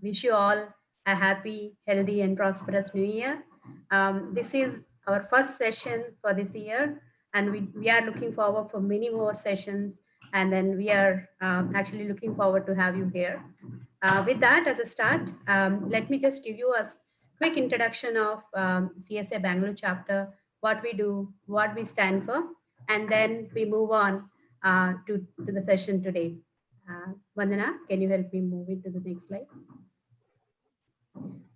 Wish you all a happy, healthy, and prosperous new year. This is our first session for this year, and we are looking forward for many more sessions. And then we are actually looking forward to have you here. With that as a start, let me just give you a quick introduction of CSA Bangalore chapter, what we do, what we stand for, and then we move on to the session today. Vandana, can you help me move it to the next slide?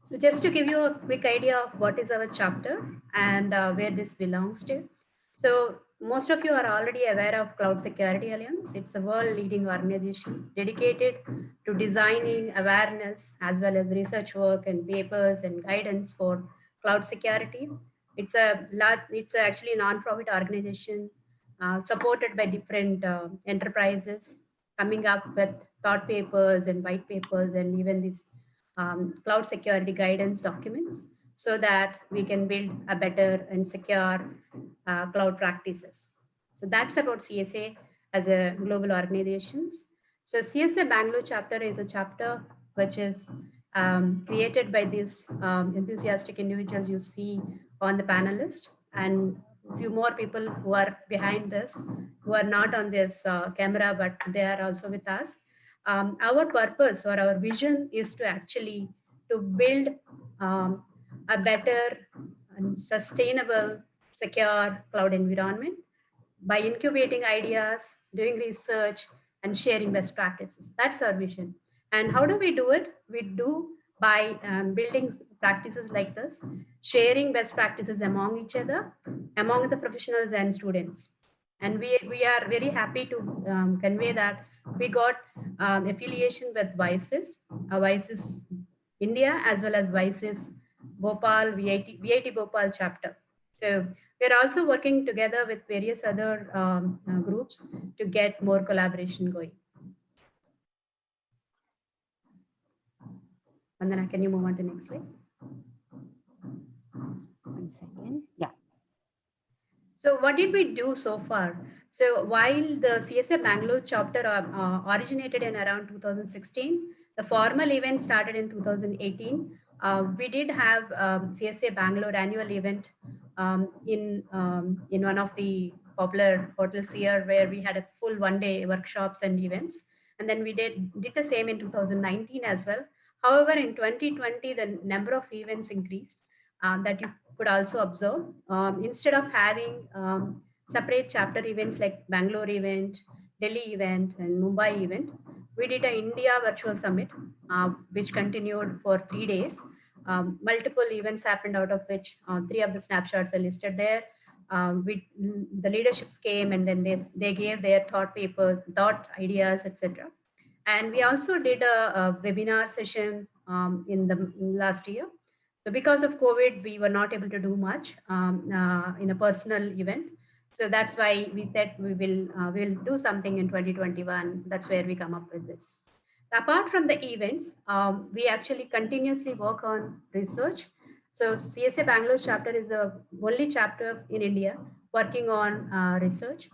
So just to give you a quick idea of what is our chapter and where this belongs to. So most of you are already aware of Cloud Security Alliance. It's a world leading organization dedicated to designing awareness as well as research work and papers and guidance for cloud security. It's actually a non-profit organization supported by different enterprises coming up with thought papers and white papers and even these cloud security guidance documents so that we can build a better and secure cloud practices. So that's about CSA as a global organizations. So CSA Bangalore chapter is a chapter which is created by these enthusiastic individuals you see on the panelist and a few more people who are behind this, who are not on this camera, but they are also with us. Our purpose or our vision is to actually to build a better and sustainable secure cloud environment by incubating ideas, doing research, and sharing best practices. That's our vision. And how do we do it? We do by building practices like this, sharing best practices among each other, among the professionals and students. And we are very happy to convey that we got affiliation with VICES, VICES India, as well as VICES Bhopal, VIT Bhopal chapter. So we're also working together with various other groups to get more collaboration going. Vandana, can you move on to next slide? 1 second. Yeah. So what did we do so far? So while the CSA Bangalore chapter originated in around 2016, the formal event started in 2018. We did have CSA Bangalore annual event in one of the popular hotels here, where we had a full one-day workshops and events. And then we did the same in 2019 as well. However, in 2020, the number of events increased that you could also observe. Instead of having separate chapter events like Bangalore event, Delhi event, and Mumbai event, we did an India Virtual Summit, which continued for 3 days. Multiple events happened, out of which 3 of the snapshots are listed there. The leaderships came and then they gave their thought papers, thought ideas, etc. And we also did a webinar session in the last year. So because of COVID, we were not able to do much in a personal event. So that's why we said we'll do something in 2021. That's where we come up with this. Apart from the events, we actually continuously work on research. So CSA Bangalore chapter is the only chapter in India working on research.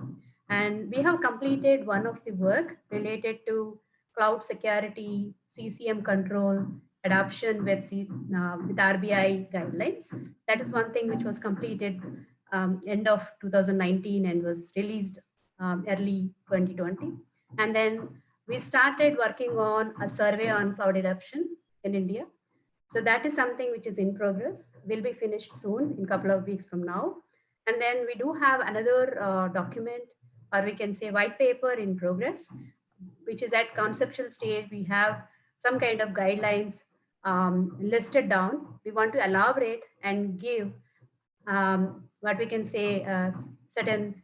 And we have completed one of the work related to cloud security, CCM control, adoption with RBI guidelines. That is one thing which was completed end of 2019 and was released early 2020. And then we started working on a survey on cloud adoption in India. So that is something which is in progress, will be finished soon in a couple of weeks from now. And then we do have another document, or we can say white paper in progress, which is at conceptual stage. We have some kind of guidelines listed down. We want to elaborate and give what we can say certain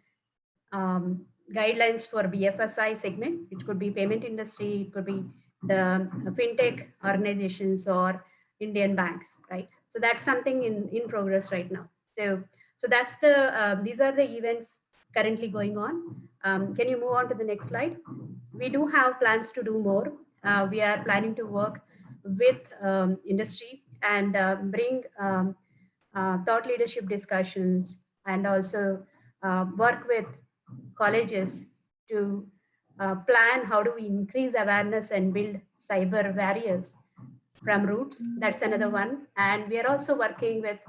guidelines for BFSI segment, which could be payment industry, it could be the fintech organizations or Indian banks, right? So that's something in progress right now. So that's these are the events currently going on. Can you move on to the next slide? We do have plans to do more. We are planning to work with industry and bring thought leadership discussions, and also work with colleges to plan how do we increase awareness and build cyber barriers from Roots. That's another one. And we are also working with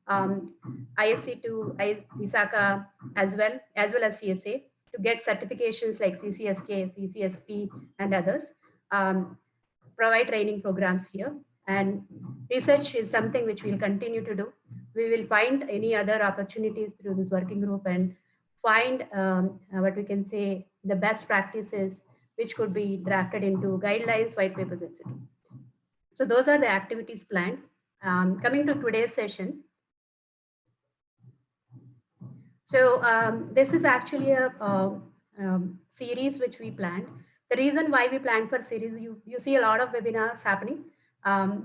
ISC2, ISACA as well as CSA to get certifications like CCSK, CCSP, and others. Um, Provide training programs here. And research is something which we'll continue to do. We will find any other opportunities through this working group and find what we can say the best practices which could be drafted into guidelines, white papers, etc. So those are the activities planned. Coming to today's session. So this is actually a series which we planned. The reason why we planned for series, you see a lot of webinars happening.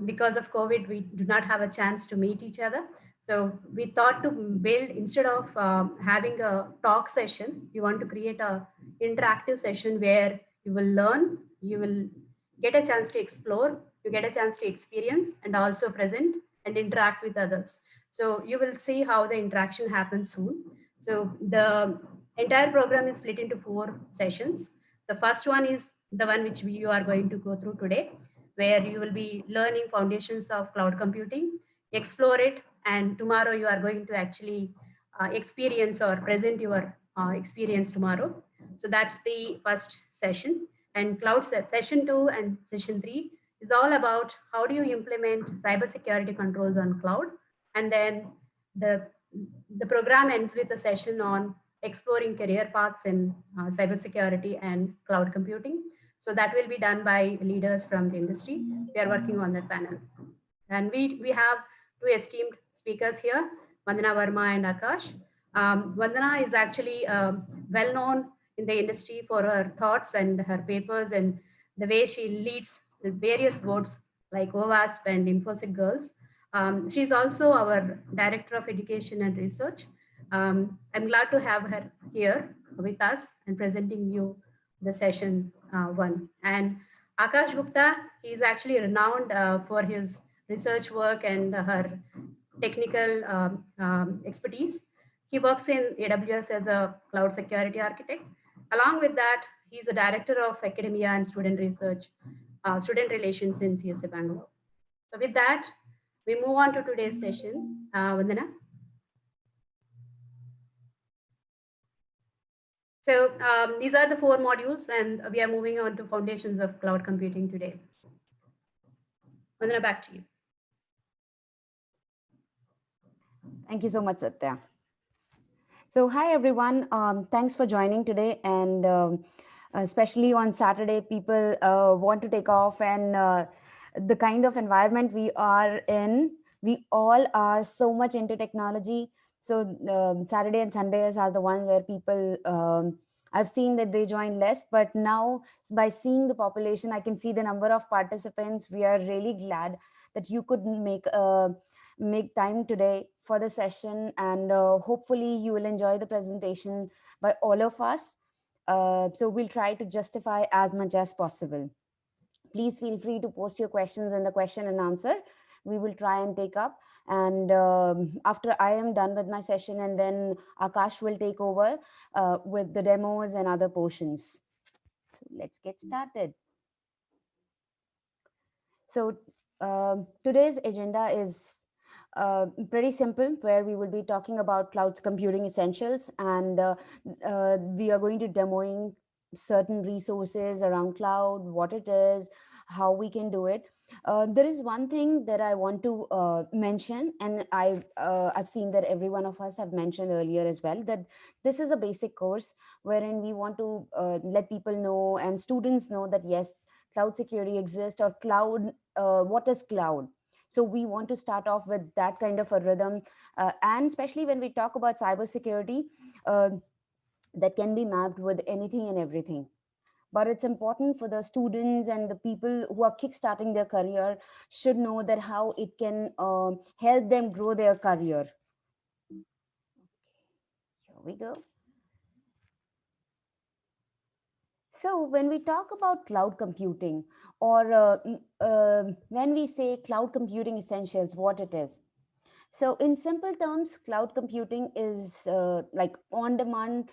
Because of COVID, we do not have a chance to meet each other. So we thought to build, instead of having a talk session, we want to create a interactive session where you will learn, you will get a chance to explore, you get a chance to experience and also present and interact with others. So you will see how the interaction happens soon. So the entire program is split into 4 sessions. The first one is the one which you are going to go through today, where you will be learning foundations of cloud computing, explore it, and tomorrow you are going to actually experience or present your experience tomorrow. So that's the first session. And session 2 and session 3 is all about how do you implement cybersecurity controls on cloud. And then the the program ends with a session on exploring career paths in cybersecurity and cloud computing. So that will be done by leaders from the industry. We are working on that panel. And we have 2 esteemed speakers here, Vandana Verma and Akash. Vandana is actually well known in the industry for her thoughts and her papers and the way she leads the various boards like OWASP and InfoSec Girls. She's also our Director of Education and Research. I'm glad to have her here with us and presenting you the session 1. And Akash Gupta, he is actually renowned for his research work and her technical expertise. He works in AWS as a cloud security architect. Along with that, he's a director of academia and student research, student relations in CSA Bangalore. So with that, we move on to today's session. Vandana. So these are the 4 modules, and we are moving on to foundations of cloud computing today. Vandana, back to you. Thank you so much, Satya. So hi, everyone. Thanks for joining today. And especially on Saturday, people want to take off, and the kind of environment we are in, we all are so much into technology. So Saturday and Sundays are the one where people, I've seen that they join less, but now by seeing the population, I can see the number of participants. We are really glad that you could make time today for the session, and hopefully you will enjoy the presentation by all of us. So we'll try to justify as much as possible. Please feel free to post your questions in the question and answer. We will try and take up. And after I am done with my session, and then Akash will take over with the demos and other portions. So let's get started. So today's agenda is pretty simple, where we will be talking about cloud computing essentials, and we are going to demoing certain resources around cloud, what it is, how we can do it. There is one thing that I want to mention, and I've seen that every one of us have mentioned earlier as well, that this is a basic course wherein we want to let people know and students know that yes, cloud security exists, or cloud, what is cloud. So we want to start off with that kind of a rhythm, and especially when we talk about cybersecurity, uh, that can be mapped with anything and everything. But it's important for the students and the people who are kickstarting their career should know that how it can help them grow their career. Here we go. So when we talk about cloud computing, or when we say cloud computing essentials, what it is. So in simple terms, cloud computing is like on-demand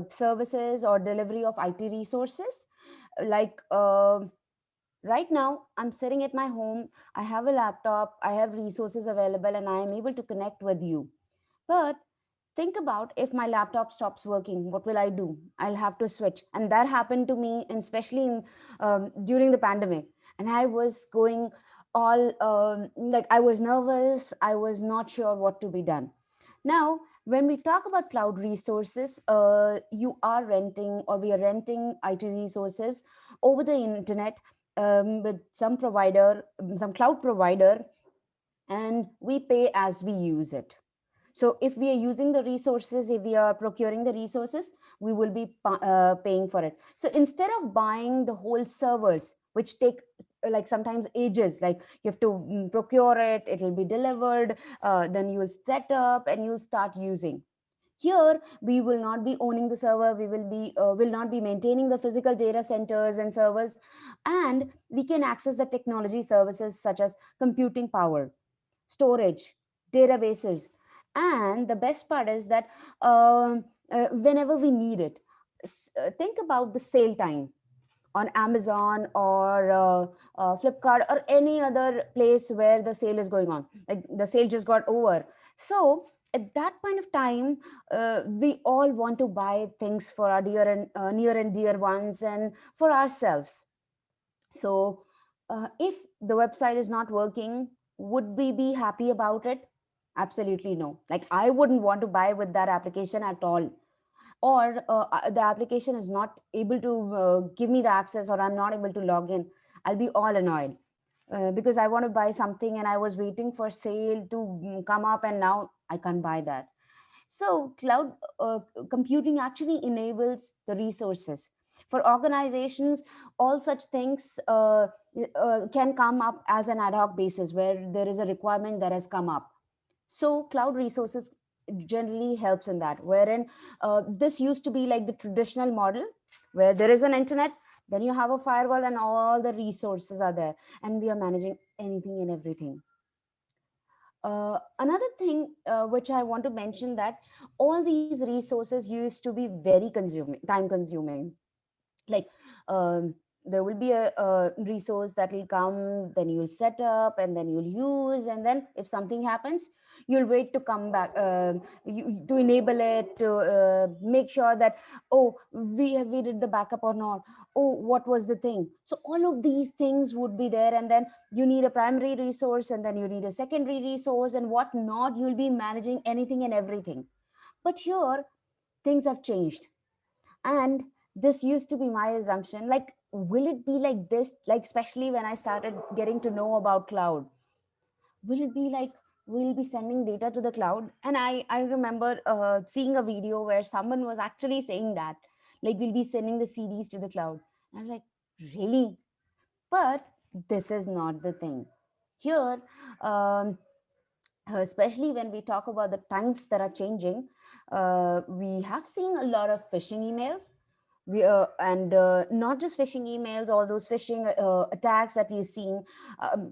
services or delivery of IT resources, like Right now, I'm sitting at my home, I have a laptop, I have resources available, and I am able to connect with you. But think about, if my laptop stops working, what will I do? I'll have to switch. And that happened to me, and especially during the pandemic. And I was going all like, I was nervous, I was not sure what to be done. Now, when we talk about cloud resources, you are renting, or we are renting IT resources over the internet, with some cloud provider, and we pay as we use it. So if we are using the resources, if we are procuring the resources, we will be paying for it. So instead of buying the whole servers, which take like sometimes ages, like you have to procure it, it will be delivered, then you will set up and you'll start using. Here we will not be owning the server, we will not be maintaining the physical data centers and servers, and we can access the technology services such as computing power, storage, databases. And the best part is that whenever we need it, think about the sale time on Amazon or Flipkart or any other place where the sale is going on. Like the sale just got over. So at that point of time, we all want to buy things for our dear and near and dear ones and for ourselves. So if the website is not working, would we be happy about it? Absolutely no. Like I wouldn't want to buy with that application at all. Or the application is not able to give me the access, or I'm not able to log in. I'll be all annoyed because I want to buy something and I was waiting for sale to come up, and now I can't buy that. So, cloud computing actually enables the resources. For organizations, all such things can come up as an ad hoc basis where there is a requirement that has come up. So, cloud resources generally helps in that, wherein this used to be like the traditional model where there is an internet, then you have a firewall, and all the resources are there, and we are managing anything and everything. Another thing which I want to mention, that all these resources used to be very consuming, time consuming. Like um, there will be a resource that will come, then you will set up, and then you'll use, and then if something happens, you'll wait to come back, to enable it, to make sure that, oh, we did the backup or not, oh, what was the thing. So all of these things would be there, and then you need a primary resource, and then you need a secondary resource, and what not, you'll be managing anything and everything. But here things have changed, and this used to be my assumption, like, will it be like this, like especially when I started getting to know about cloud, will it be like we'll be sending data to the cloud? And I remember seeing a video where someone was actually saying that, like, we'll be sending the CDs to the cloud. I was like, really? But this is not the thing here. Especially when we talk about the times that are changing, we have seen a lot of phishing emails. And not just phishing emails, all those phishing attacks that we've seen.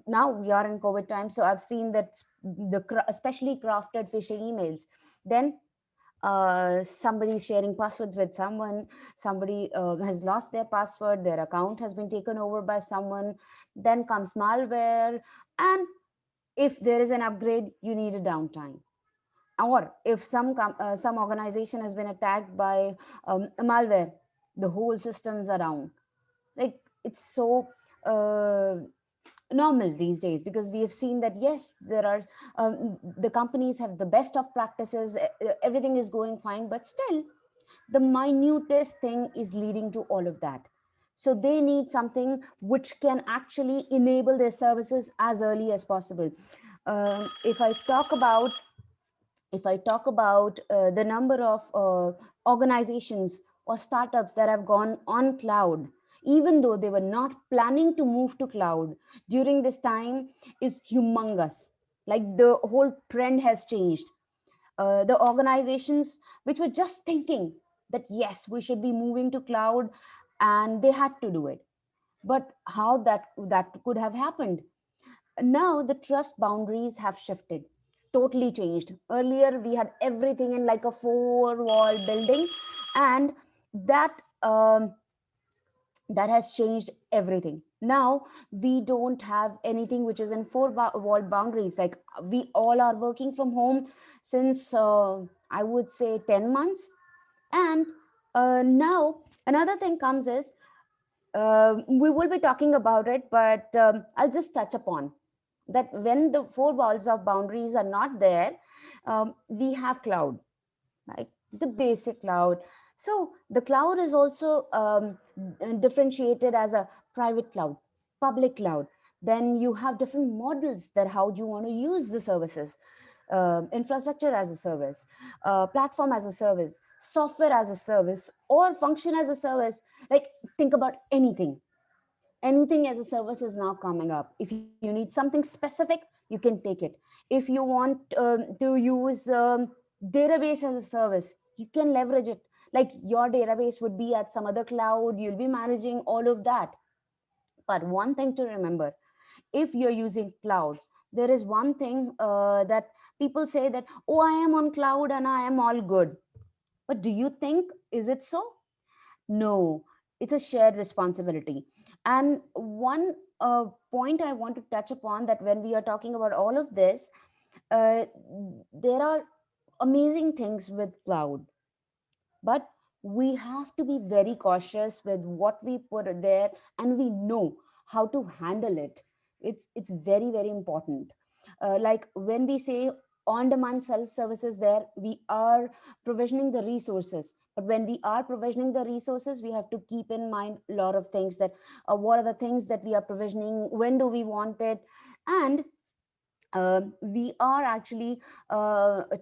Now we are in COVID time, so I've seen that especially crafted phishing emails. Then somebody sharing passwords with someone, somebody has lost their password, their account has been taken over by someone, then comes malware. And if there is an upgrade, you need a downtime. Or if some organization has been attacked by malware, the whole systems are down. Like, it's so uh, normal these days, because we have seen that, yes, there are the companies have the best of practices, everything is going fine, but still the minutest thing is leading to all of that. So they need something which can actually enable their services as early as possible. If I talk about, the number of organizations or startups that have gone on cloud, even though they were not planning to move to cloud during this time, is humongous. Like, the whole trend has changed. The organizations which were just thinking that, yes, we should be moving to cloud, and they had to do it. But how that could have happened? Now the trust boundaries have shifted, totally changed. Earlier we had everything in like a four wall building, and that that has changed everything. Now we don't have anything which is in wall boundaries. Like we all are working from home since I would say 10 months. And now another thing comes is, we will be talking about it, but I'll just touch upon that. When the four walls of boundaries are not there, we have cloud, like the basic cloud. So the cloud is also differentiated as a private cloud, public cloud. Then you have different models that how do you want to use the services. Infrastructure as a service, platform as a service, software as a service, or function as a service. Like, think about anything as a service is now coming up. If you need something specific, you can take it. If you want to use database as a service, you can leverage it. Like, your database would be at some other cloud, you'll be managing all of that. But one thing to remember, if you're using cloud, there is one thing that people say that, oh, I am on cloud and I am all good. But do you think, is it so? No, it's a shared responsibility. And one point I want to touch upon, that when we are talking about all of this, uh, there are amazing things with cloud, but we have to be very cautious with what we put there, and we know how to handle it. It's very, very important. Like when we say on demand self services, there we are provisioning the resources, but when we are provisioning the resources, we have to keep in mind a lot of things, that what are the things that we are provisioning, when do we want it. And we are actually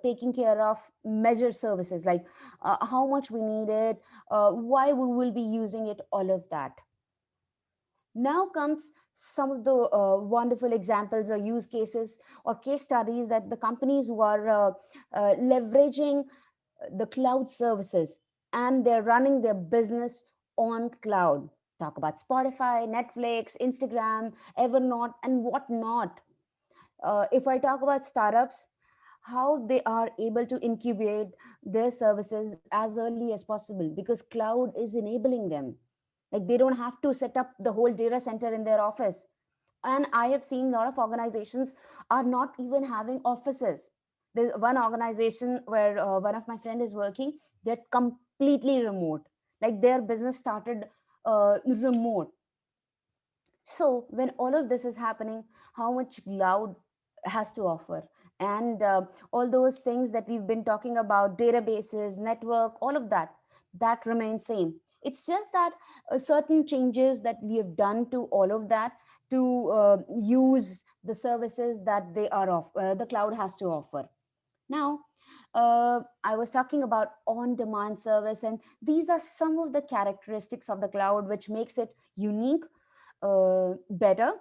taking care of measure services, like how much we need it, why we will be using it, all of that. Now comes some of the wonderful examples or use cases or case studies, that the companies who are leveraging the cloud services, and they're running their business on cloud. Talk about Spotify, Netflix, Instagram, Evernote, and whatnot. If I talk about startups, how they are able to incubate their services as early as possible, because cloud is enabling them. Like, they don't have to set up the whole data center in their office. And I have seen a lot of organizations are not even having offices. There's one organization where one of my friend is working. They're completely remote. Like, their business started remote. So when all of this is happening, how much cloud has to offer? And all those things that we've been talking about, databases, network, all of that, that remains same. It's just that certain changes that we have done to all of that, to use the services that they are off the cloud has to offer. Now, I was talking about on demand service, and these are some of the characteristics of the cloud which makes it unique, better,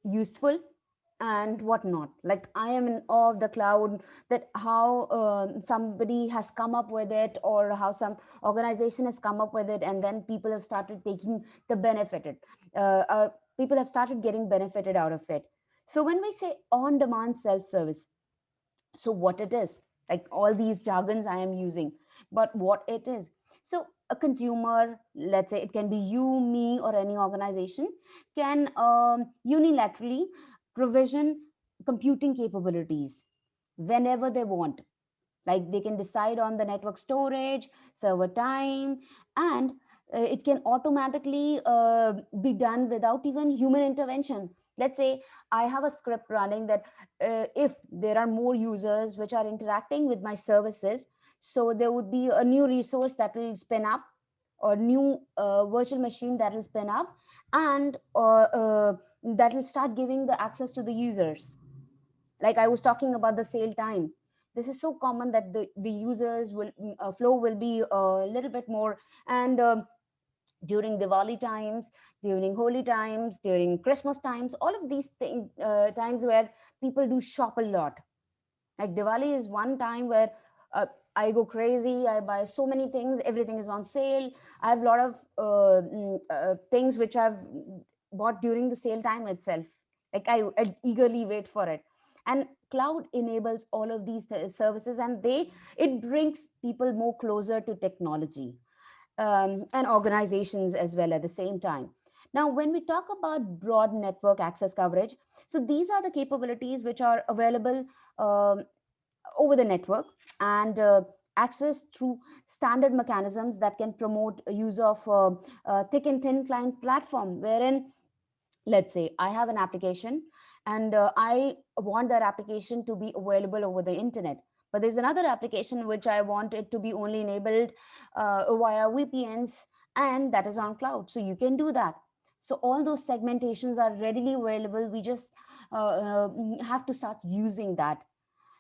useful, and whatnot. Like, I am in awe of the cloud, that how somebody has come up with it, or how some organization has come up with it, and then people have started taking the benefited. People have started getting benefited out of it. So when we say on demand self service, so what it is, like all these jargons I am using, but what it is. So a consumer, let's say it can be you, me, or any organization, can unilaterally provision computing capabilities whenever they want. Like, they can decide on the network storage, server time, and it can automatically be done without even human intervention. Let's say I have a script running that if there are more users which are interacting with my services, so there would be a new resource that will spin up, or new virtual machine that will spin up, and that will start giving the access to the users. Like I was talking about the sale time, this is so common that the users will flow will be a little bit more. And during Diwali times, during holy times, during Christmas times, all of these times where people do shop a lot. Like, Diwali is one time where uh, I go crazy. I buy so many things. Everything is on sale. I have a lot of things which I've bought during the sale time itself. Like, I eagerly wait for it. And cloud enables all of these services, and it brings people more closer to technology, and organizations as well at the same time. Now, when we talk about broad network access coverage, so these are the capabilities which are available um, over the network, and access through standard mechanisms that can promote use of thick and thin client platform, wherein, let's say I have an application, and I want that application to be available over the internet, but there's another application which I want it to be only enabled via VPNs, and that is on cloud. So you can do that. So all those segmentations are readily available. We just have to start using that.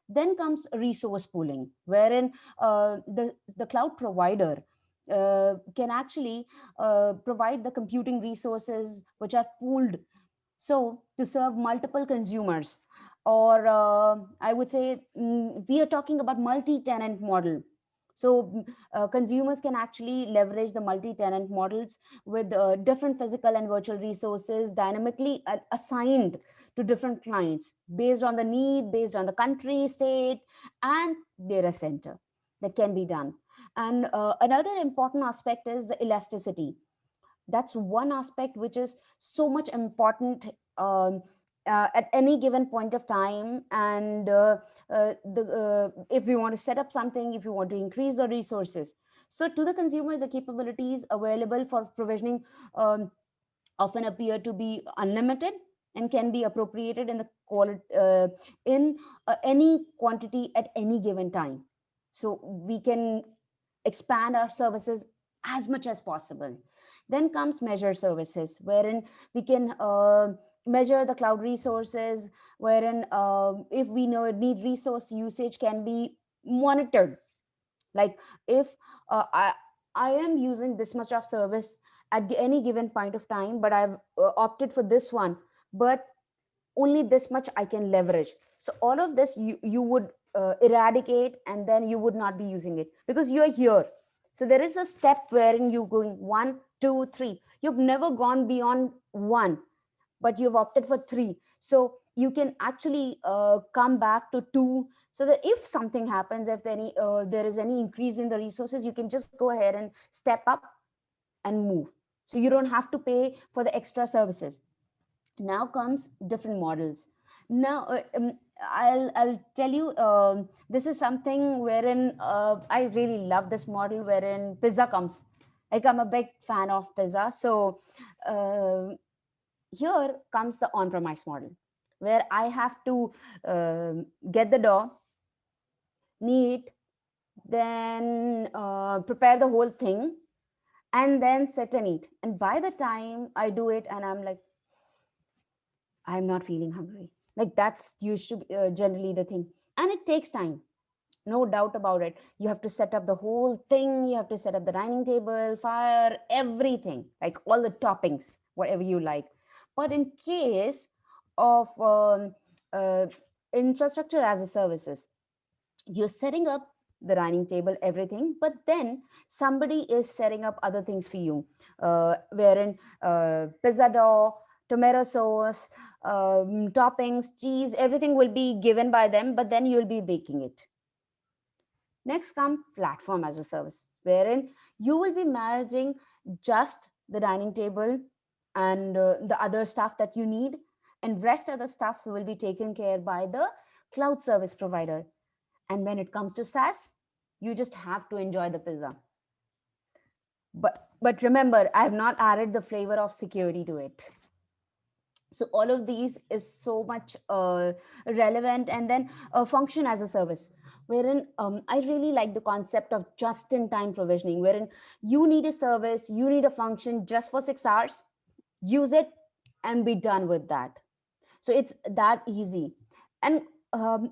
Then comes resource pooling, wherein the cloud provider can actually provide the computing resources which are pooled, so to serve multiple consumers, or I would say, we are talking about multi-tenant model. So consumers can actually leverage the multi-tenant models with different physical and virtual resources dynamically assigned to different clients based on the need, based on the country, state, and data center. That can be done. And another important aspect is the elasticity. That's one aspect which is so much important at any given point of time. And if we want to set up something, if you want to increase the resources, so to the consumer, the capabilities available for provisioning often appear to be unlimited and can be appropriated in the quality in any quantity at any given time. So we can expand our services as much as possible. Then comes measure services, wherein we can measure the cloud resources, wherein if we know need resource usage can be monitored. Like if I am using this much of service at any given point of time, but I've opted for this one, but only this much I can leverage. So all of this you would eradicate, and then you would not be using it because you're here. So there is a step wherein you going one, two, three. You've never gone beyond one, but you've opted for three. So you can actually come back to two, so that if something happens, if there is any increase in the resources, you can just go ahead and step up and move. So you don't have to pay for the extra services. Now comes different models. Now I'll tell you, this is something wherein I really love this model, wherein pizza comes. Like, I'm a big fan of pizza. So uh, here comes the on-premise model, where I have to get the dough, knead, then prepare the whole thing, and then sit and eat. And by the time I do it, and I'm like, I'm not feeling hungry. Like, that's usually generally the thing. And it takes time, no doubt about it. You have to set up the whole thing. You have to set up the dining table, fire, everything, like all the toppings, whatever you like. But in case of uh, infrastructure as a services, you're setting up the dining table, everything, but then somebody is setting up other things for you, wherein pizza dough, tomato sauce, toppings, cheese, everything will be given by them, but then you'll be baking it. Next come platform as a service, wherein you will be managing just the dining table and the other stuff that you need, and rest of the stuff will be taken care by the cloud service provider. And when it comes to SaaS, you just have to enjoy the pizza. But remember, I have not added the flavor of security to it. So all of these is so much relevant. And then function as a service, wherein I really like the concept of just in time provisioning, wherein you need a service, you need a function just for 6 hours, use it and be done with that. So it's that easy. And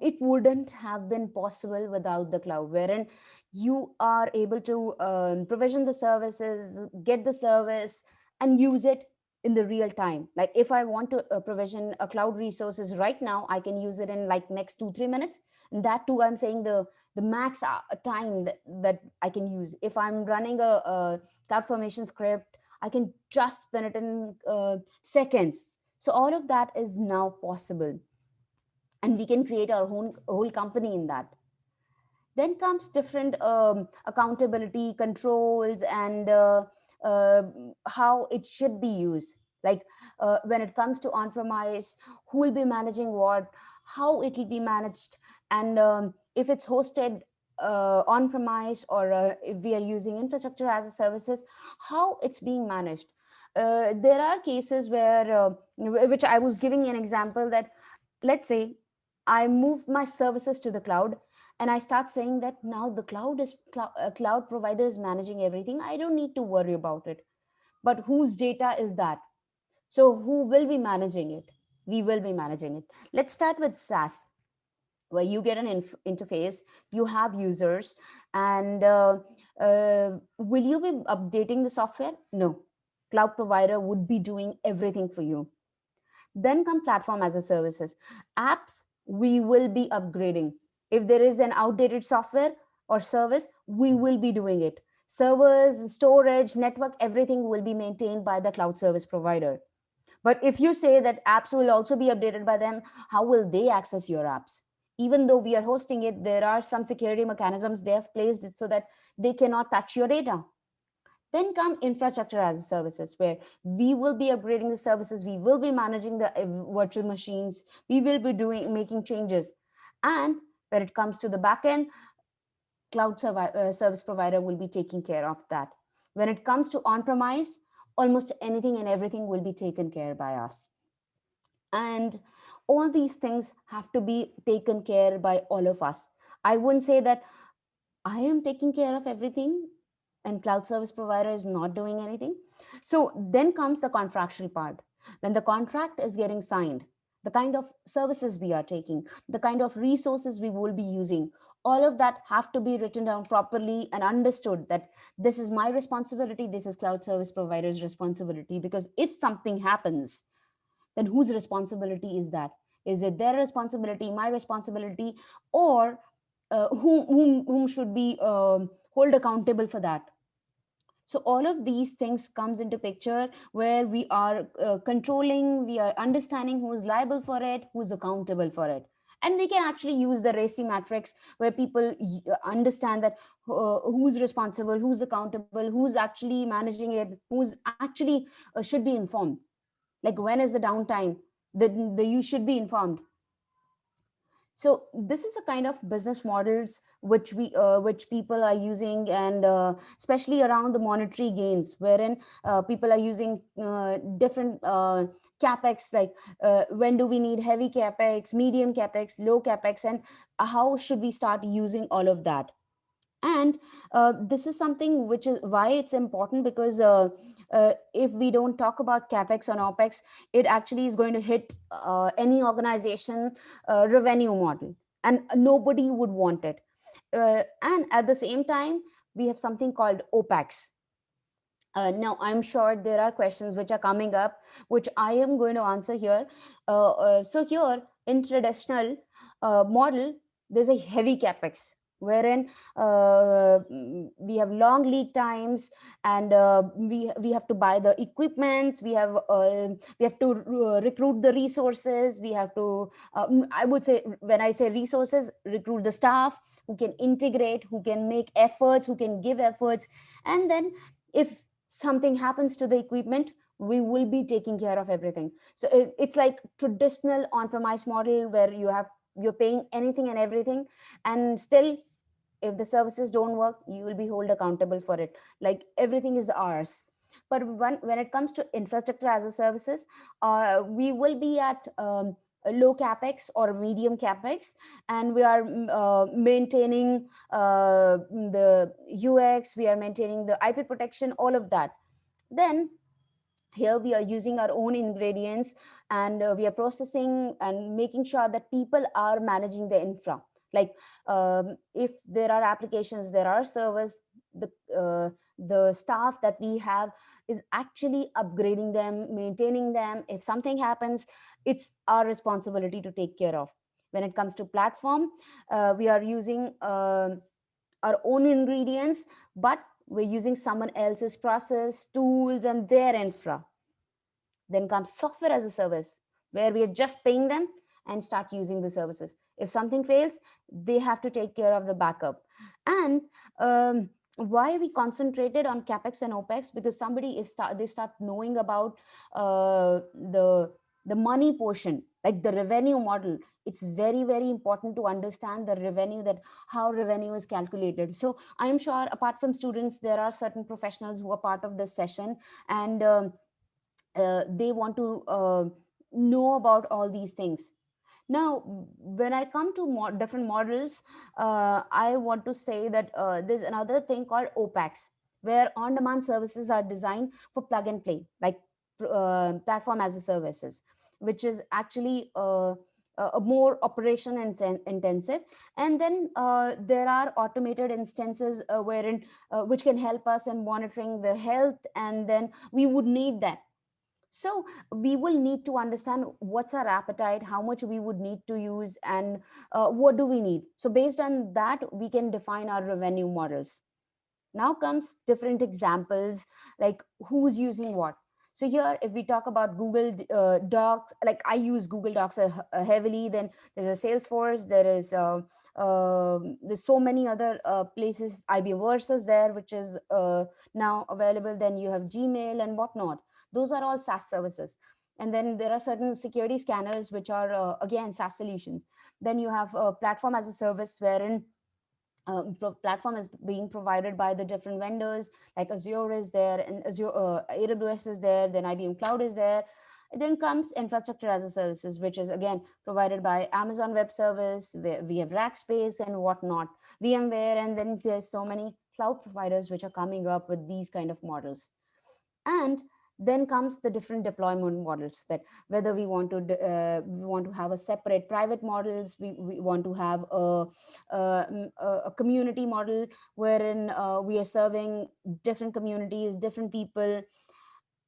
it wouldn't have been possible without the cloud, wherein you are able to provision the services, get the service, and use it in the real time. Like, if I want to provision a cloud resources right now, I can use it in like next 2-3 minutes. And that too, I'm saying the max time that I can use. If I'm running a cloud formation script, I can just spin it in seconds. So all of that is now possible, and we can create our own whole company in that. Then comes different accountability controls and uh, how it should be used. Like when it comes to on-premise, who will be managing what, how it will be managed, and if it's hosted on-premise, or if we are using infrastructure as a services, how it's being managed. There are cases where, which I was giving an example, that let's say I move my services to the cloud, and I start saying that now the cloud provider is managing everything. I don't need to worry about it. But whose data is that? So who will be managing it? We will be managing it. Let's start with SaaS, where you get an interface, you have users, and will you be updating the software? No. Cloud provider would be doing everything for you. Then come platform as a services. Apps, we will be upgrading. If there is an outdated software or service, we will be doing it. Servers, storage, network, everything will be maintained by the cloud service provider. But if you say that apps will also be updated by them, how will they access your apps? Even though we are hosting it, there are some security mechanisms they have placed so that they cannot touch your data. Then come infrastructure as a services, where we will be upgrading the services, we will be managing the virtual machines, we will be doing making changes. And when it comes to the backend, service provider will be taking care of that. When it comes to on-premise, almost anything and everything will be taken care by us. And all these things have to be taken care by all of us. I wouldn't say that I am taking care of everything and cloud service provider is not doing anything. So then comes the contractual part. When the contract is getting signed, the kind of services we are taking, the kind of resources we will be using, all of that have to be written down properly and understood that this is my responsibility, this is cloud service provider's responsibility. Because if something happens, then whose responsibility is that? Is it their responsibility, my responsibility, or whom should be hold accountable for that? So all of these things comes into picture, where we are controlling, we are understanding who is liable for it, who is accountable for it. And they can actually use the RACI matrix, where people understand that who's responsible, who's accountable, who's actually managing it, who's actually should be informed. Like when is the downtime, the you should be informed. So this is the kind of business models which people are using, and especially around the monetary gains, wherein people are using different capex, like when do we need heavy capex, medium capex, low capex, and how should we start using all of that. And this is something which is why it's important, because if we don't talk about capex and opex, it actually is going to hit any organization revenue model, and nobody would want it. And at the same time, we have something called opex. Now, I'm sure there are questions which are coming up, which I am going to answer here. So here, in traditional model, there's a heavy capex, wherein we have long lead times, and we have to buy the equipments, we have to recruit the resources, we have to I would say, when I say resources, recruit the staff who can integrate, who can make efforts, who can give efforts. And then if something happens to the equipment, we will be taking care of everything. So it's like traditional on-premise model, where you're paying anything and everything, and still, if the services don't work, you will be held accountable for it, like everything is ours. But when it comes to infrastructure as a services, we will be at a low capex or medium capex, and we are maintaining the UX, we are maintaining the IP protection, all of that. Then here we are using our own ingredients, and we are processing and making sure that people are managing the infra. Like if there are applications, there are servers, the the staff that we have is actually upgrading them, maintaining them. If something happens, it's our responsibility to take care of. When it comes to platform, we are using our own ingredients, but we're using someone else's process, tools, and their infra. Then comes software as a service, where we are just paying them and start using the services. If something fails, they have to take care of the backup. And why we concentrated on capex and opex, because somebody, if they start knowing about the money portion, like the revenue model, it's very, very important to understand the revenue, that how revenue is calculated. So I am sure, apart from students, there are certain professionals who are part of this session, and they want to know about all these things. Now, when I come to different models, I want to say that there's another thing called OPACs, where on-demand services are designed for plug and play, like platform as a services, which is actually a more operation intensive. And then there are automated instances wherein which can help us in monitoring the health, and then we would need that. So we will need to understand what's our appetite, how much we would need to use, and what do we need. So based on that, we can define our revenue models. Now comes different examples, like who's using what. So here, if we talk about Google Docs, like I use Google Docs heavily, then there's a Salesforce, there's so many other places. IBM Versus there, which is now available. Then you have Gmail and whatnot. Those are all SaaS services. And then there are certain security scanners, which are again SaaS solutions. Then you have a platform as a service, wherein platform is being provided by the different vendors, like Azure is there, and Azure, AWS is there, then IBM Cloud is there. Then comes infrastructure as a services, which is again provided by Amazon Web Service. We have Rackspace and whatnot, VMware, and then there's so many cloud providers which are coming up with these kind of models. And then comes the different deployment models, that whether we want to have a separate private models, we want to have a community model, wherein we are serving different communities, different people.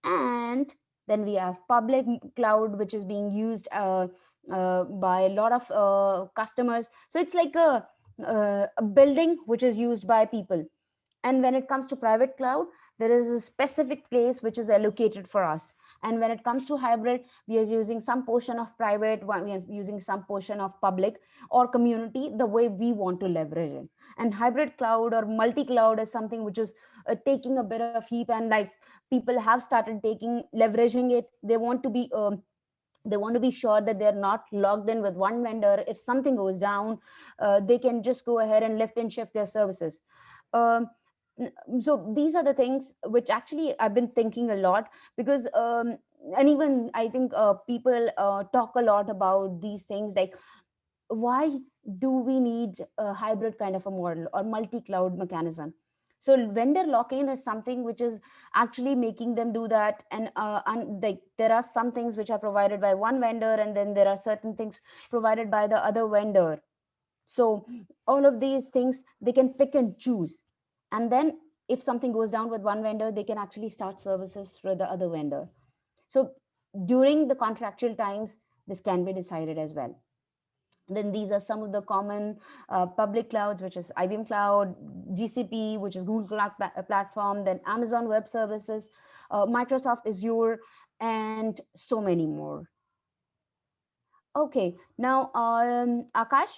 And then we have public cloud, which is being used by a lot of customers. So it's like a building which is used by people. And when it comes to private cloud, there is a specific place which is allocated for us. And when it comes to hybrid, we are using some portion of private, we are using some portion of public or community, the way we want to leverage it. And hybrid cloud or multi-cloud is something which is taking a bit of heap, and like people have started leveraging it. They want to be sure that they're not logged in with one vendor. If something goes down, they can just go ahead and lift and shift their services. um, so these are the things which actually I've been thinking a lot, because and even I think people talk a lot about these things, like why do we need a hybrid kind of a model or multi-cloud mechanism. So vendor lock-in is something which is actually making them do that. And like there are some things which are provided by one vendor, and then there are certain things provided by the other vendor. So all of these things they can pick and choose. And then if something goes down with one vendor, they can actually start services for the other vendor. So during the contractual times, this can be decided as well. Then these are some of the common public clouds, which is IBM Cloud, GCP, which is Google Cloud Platform, then Amazon Web Services, Microsoft Azure, and so many more. Okay, now Akash.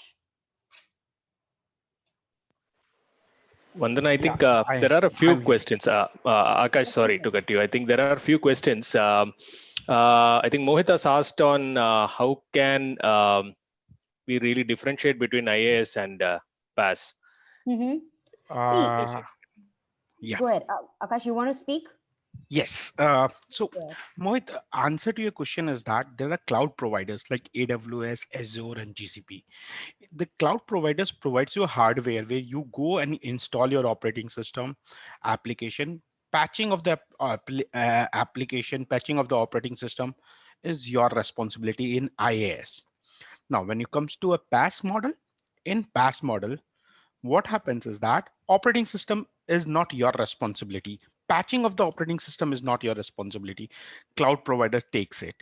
Vandana, I think Yeah, there are a few I'm here. questions. Akash, sorry to cut you. I think there are a few questions. I think Mohit has asked on how can we really differentiate between IAS and PAS? See, Uh, yeah. go ahead. Akash, you want to speak? Yes. So, Yeah. Mohit, answer to your question is that there are cloud providers like AWS, Azure, and GCP. The cloud providers provides you a hardware where you go and install your operating system, application, patching of the application, patching of the operating system is your responsibility in IaaS. Now, when it comes to a PaaS model, in PaaS model, what happens is that operating system is not your responsibility. Patching of the operating system is not your responsibility. Cloud provider takes it.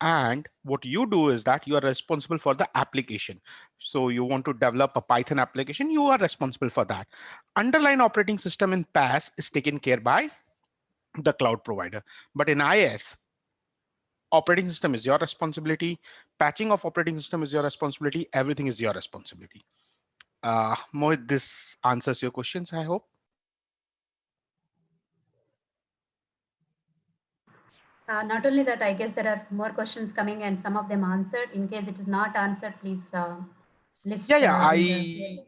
And what you do is that you are responsible for the application. So you want to develop a Python application, you are responsible for that. Underlying operating system in PaaS is taken care by the cloud provider. But in IaaS, operating system is your responsibility. Patching of operating system is your responsibility. Everything is your responsibility. Mohit, this answers your questions, I hope. Not only that, I guess there are more questions coming and some of them answered. In case it is not answered, please list Yeah, yeah. in the.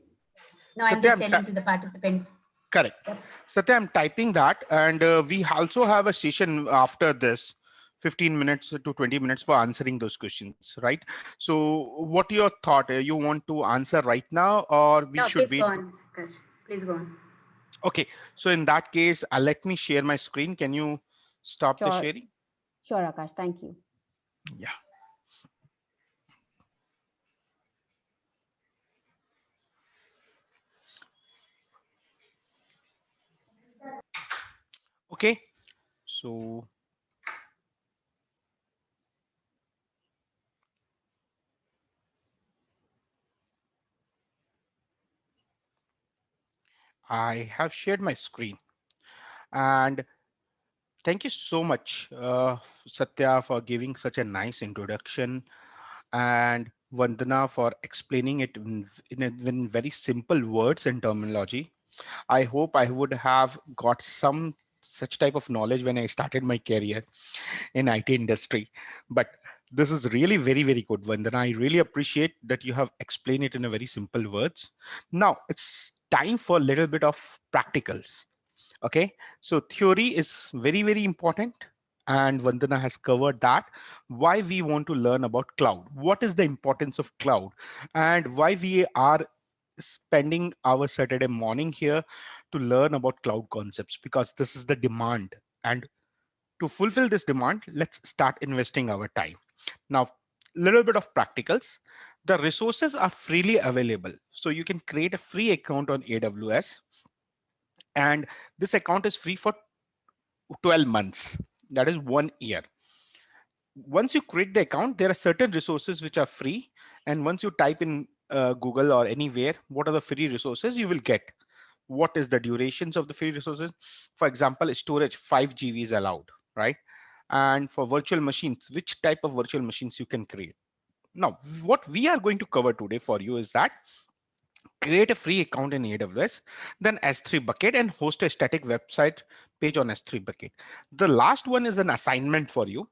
No, I'm Satya, just telling to the participants. correct. Yep. Satya, I'm typing that, and we also have a session after this, 15 minutes to 20 minutes for answering those questions, right? So, what your thought? You want to answer right now, or we No, should please go wait? on. Akash. Please go on. Okay. So, in that case, let me share my screen. Can you stop the Sure, sharing? sure, Akash. Thank you. Yeah. Okay. So, I have shared my screen, and thank you so much, Satya, for giving such a nice introduction, and Vandana for explaining it in very simple words and terminology. I hope I would have got some such type of knowledge when I started my career in IT industry. But this is really very, very good, Vandana. I really appreciate that you have explained it in a very simple words. Now it's time for a little bit of practicals. Okay, so theory is very, very important. And Vandana has covered that. Why we want to learn about cloud. What is the importance of cloud? And why we are spending our Saturday morning here to learn about cloud concepts, because this is the demand. And to fulfill this demand, let's start investing our time. Now, little bit of practicals. The resources are freely available. So you can create a free account on AWS, and this account is free for 12 months. That is 1 year. Once you create the account, there are certain resources which are free. And once you type in Google or anywhere, what are the free resources you will get? What is the durations of the free resources? For example, storage 5 GB is allowed, right? And for virtual machines, which type of virtual machines you can create. Now, what we are going to cover today for you is that create a free account in AWS, then S3 bucket, and host a static website page on S3 bucket. The last one is an assignment for you.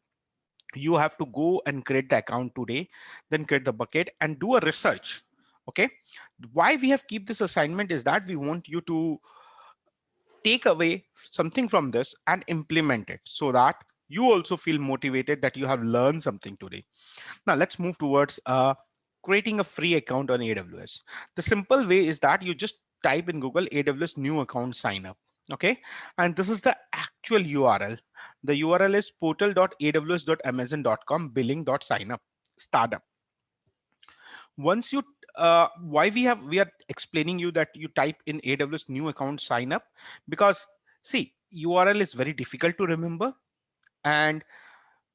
You have to go and create the account today, then create the bucket and do a research. Okay. Why we have keep this assignment is that we want you to take away something from this and implement it so that you also feel motivated that you have learned something today. Now let's move towards creating a free account on AWS. The simple way is that you just type in Google AWS new account sign up. Okay, and this is the actual URL. The URL is portal.aws.amazon.com billing.signup startup. Once you why we are explaining you that you type in AWS new account sign up, because see, URL is very difficult to remember, and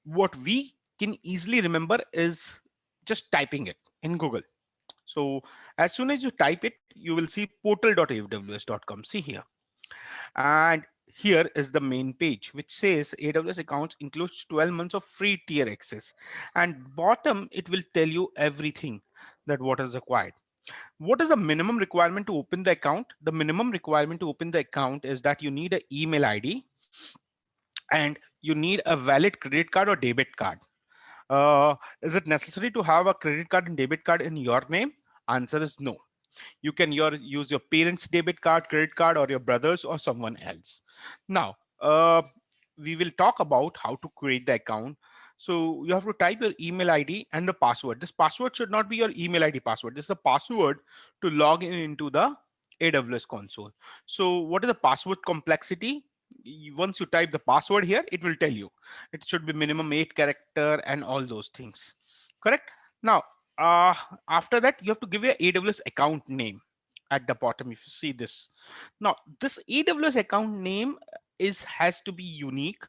what we can easily remember is just typing it in Google. So as soon as you type it, you will see portal.aws.com. See here. And here is the main page, which says AWS accounts includes 12 months of free tier access. And bottom, it will tell you everything that what is required. What is the minimum requirement to open the account? The minimum requirement to open the account is that you need an email ID and you need a valid credit card or debit card. Is it necessary to have a credit card and debit card in your name? Answer is no. You can use your parents' debit card, credit card, or your brother's or someone else. Now, we will talk about how to create the account. So you have to type your email ID and the password. This password should not be your email ID password. This is a password to log in into the AWS console. So what is the password complexity? Once you type the password here, it will tell you. It should be minimum 8 character and all those things. Correct? Now, uh, after that, you have to give your AWS account name at the bottom. If you see this, now this AWS account name has to be unique.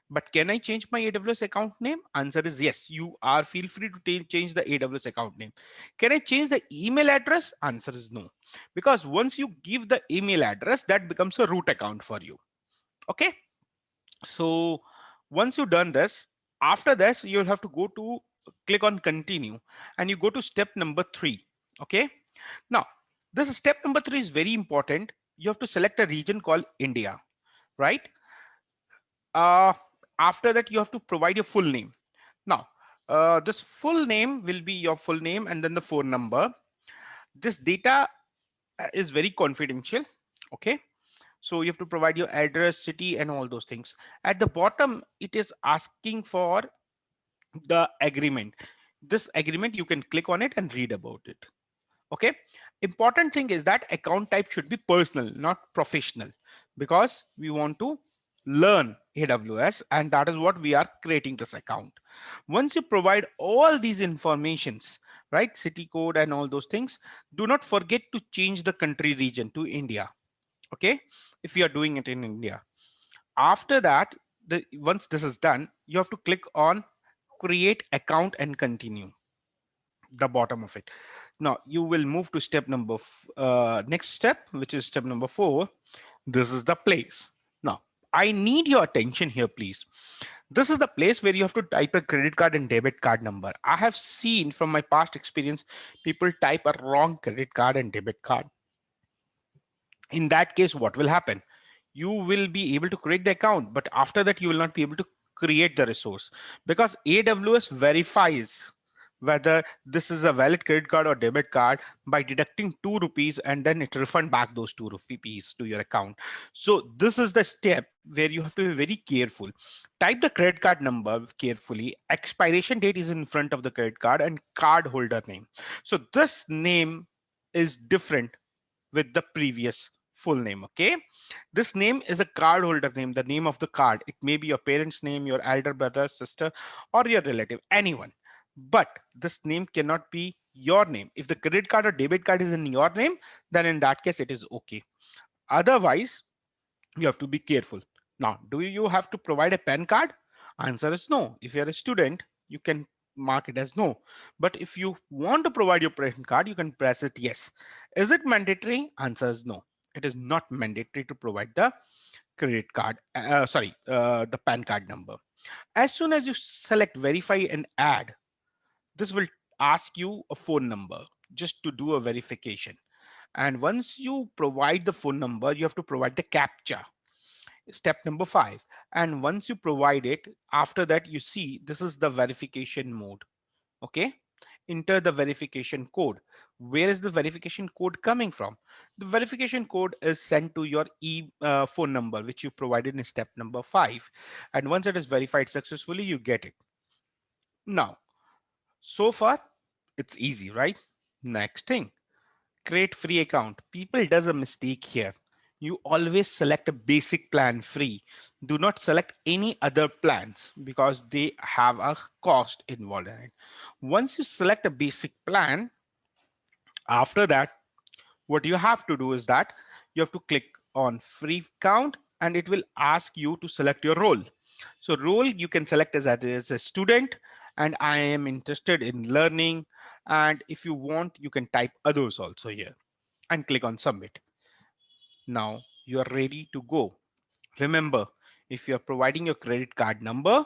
But can I change my AWS account name? Answer is yes. You are feel free to change the AWS account name. Can I change the email address? Answer is no, because once you give the email address, that becomes a root account for you. Okay. So once you've done this, after this, you'll have to go to click on continue and you go to step number 3. Okay. Now, this step number 3 is very important. You have to select a region called India, right? Uh, After that, you have to provide your full name. Now, this full name will be your full name and then the phone number. This data is very confidential. Okay. So you have to provide your address, city, and all those things. At the bottom, it is asking for the agreement. This agreement, you can click on it and read about it. Okay. Important thing is that account type should be personal, not professional, because we want to learn AWS, and that is what we are creating this account. Once you provide all these informations, right, city code and all those things, do not forget to change the country region to India. Okay, if you are doing it in India. After that, once this is done, you have to click on create account and continue, the bottom of it. Now you will move to step number next step, which is step number 4. This is the place. Now I need your attention here, please. This is the place where you have to type a credit card and debit card number. I have seen from my past experience, people type a wrong credit card and debit card. In that case, what will happen? You will be able to create the account, but after that, you will not be able to create the resource, because AWS verifies whether this is a valid credit card or debit card by deducting 2 rupees, and then it refund back those 2 rupees to your account. So this is the step where you have to be very careful. Type the credit card number carefully. Expiration date is in front of the credit card and card holder name. So this name is different with the previous full name. Okay, this name is a card holder name, the name of the card. It may be your parents' name, your elder brother, sister, or your relative, anyone. But this name cannot be your name. If the credit card or debit card is in your name, then in that case, it is okay. Otherwise, you have to be careful. Now, do you have to provide a PAN card? Answer is no. If you're a student, you can mark it as no. But if you want to provide your PAN card, you can press it yes. Is it mandatory? Answer is no. It is not mandatory to provide the credit card, the PAN card number. As soon as you select verify and add, this will ask you a phone number just to do a verification. And once you provide the phone number, you have to provide the CAPTCHA. Step number 5. And once you provide it, after that, you see this is the verification mode. Okay. Enter the verification code. Where is the verification code coming from? The verification code is sent to your phone number, which you provided in step number 5. And once it is verified successfully, you get it. Now, so far, it's easy, right? Next thing, create free account. People does a mistake here. You always select a basic plan free. Do not select any other plans because they have a cost involved in it. Once you select a basic plan, after that, what you have to do is that you have to click on free account and it will ask you to select your role. So role you can select as a student, and I am interested in learning. And if you want, you can type others also here and click on submit. Now you are ready to go. Remember, if you are providing your credit card number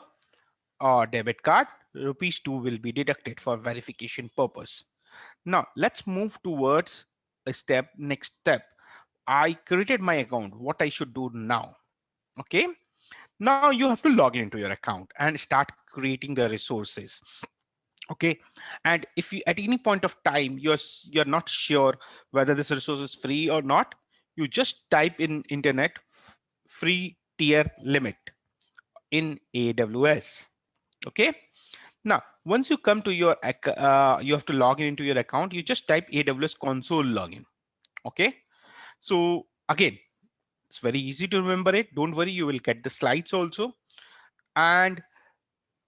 or debit card, rupees 2 will be deducted for verification purpose. Now let's move towards next step. I created my account. What I should do now? Okay. Now you have to log into your account and start creating the resources. Okay, and if you at any point of time you're not sure whether this resource is free or not, you just type in internet free tier limit in AWS. Okay, now once you come to your you have to log in into your account. You just type AWS console login. Okay, so again, it's very easy to remember it. Don't worry, you will get the slides also. And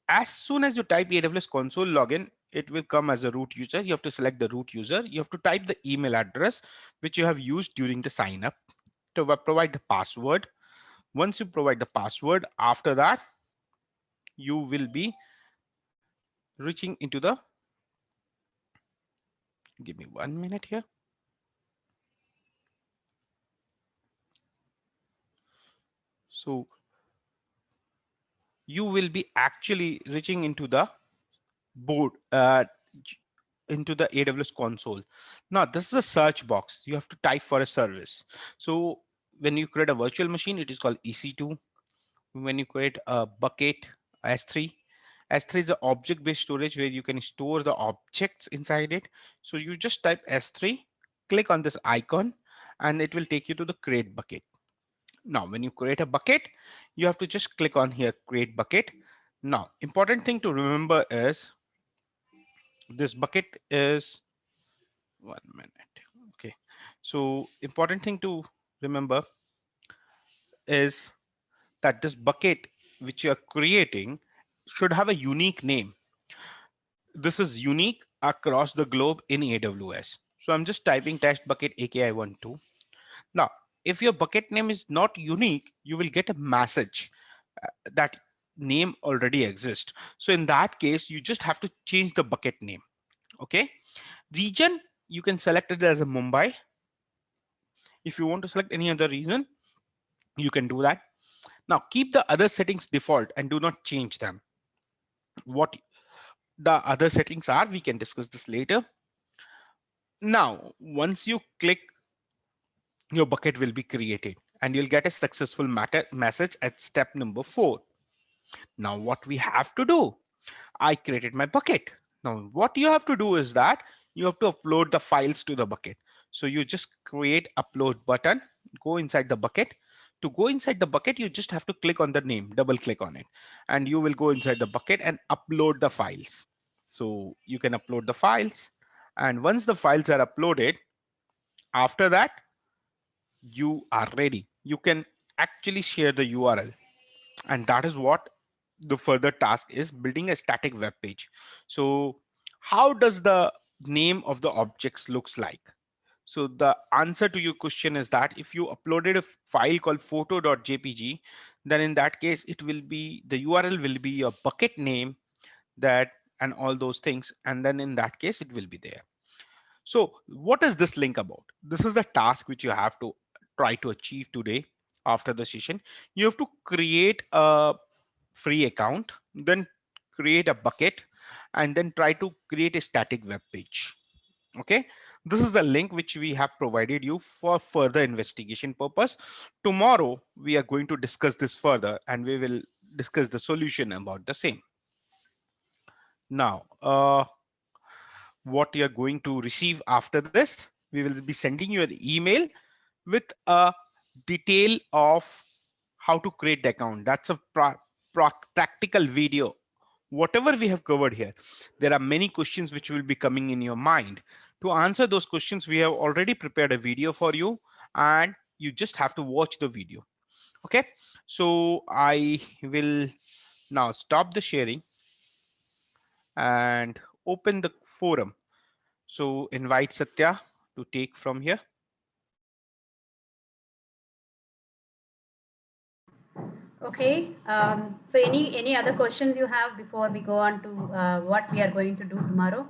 as soon as you type AWS console login, it will come as a root user. You have to select the root user. You have to type the email address which you have used during the sign up, to provide the password. Once you provide the password, after that, you will be reaching into the, give me 1 minute here. So you will be actually reaching into the board, into the AWS console. Now this is a search box. You have to type for a service. So when you create a virtual machine, it is called EC2. when you create a bucket, S3. S3 is an object-based storage where you can store the objects inside it. So you just type S3, click on this icon, and it will take you to the create bucket. Now, when you create a bucket, you have to just click on here, create bucket. Now, important thing to remember is this bucket is 1 minute. Okay. So important thing to remember is that this bucket which you're creating should have a unique name. This is unique across the globe in AWS. So I'm just typing test bucket AKI12. Now, if your bucket name is not unique, you will get a message that name already exists. So in that case, you just have to change the bucket name. Okay. Region, you can select it as a Mumbai. If you want to select any other region, you can do that. Now keep the other settings default and do not change them. What the other settings are, we can discuss this later. Now, once you click, your bucket will be created and you'll get a successful message at step number 4. Now what we have to do, I created my bucket. Now what you have to do is that you have to upload the files to the bucket. So you just create upload button, go inside the bucket. To go inside the bucket, you just have to click on the name, double click on it, and you will go inside the bucket and upload the files. So you can upload the files. And once the files are uploaded, after that, you are ready. You can actually share the URL. And that is what the further task is, building a static web page. So how does the name of the objects looks like? So the answer to your question is that if you uploaded a file called photo.jpg, then in that case, it will be, the URL will be your bucket name, that and all those things. And then in that case, it will be there. So what is this link about? This is the task which you have to try to achieve today after the session. You have to create a free account, then create a bucket, and then try to create a static web page. Okay, this is the link which we have provided you for further investigation purpose. Tomorrow we are going to discuss this further and we will discuss the solution about the same. Now what you are going to receive after this, we will be sending you an email with a detail of how to create the account. That's a practical video. Whatever we have covered here, there are many questions which will be coming in your mind. To answer those questions, we have already prepared a video for you and you just have to watch the video. Okay, so I will now stop the sharing and open the forum. So invite Satya to take from here. Okay. So any other questions you have before we go on to what we are going to do tomorrow?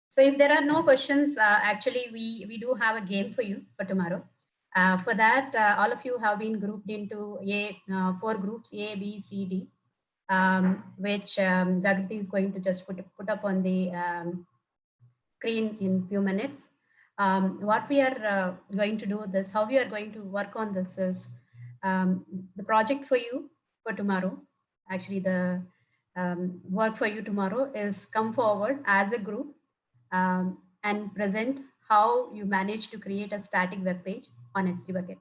So if there are no questions, actually we do have a game for you for tomorrow. For that, all of you have been grouped into 4 groups, A, B, C, D, which Jagriti is going to just put up on the screen in few minutes. What we are going to do this, how we are going to work on this is the project for you for tomorrow. Actually, the work for you tomorrow is come forward as a group and present how you manage to create a static web page on S3 bucket.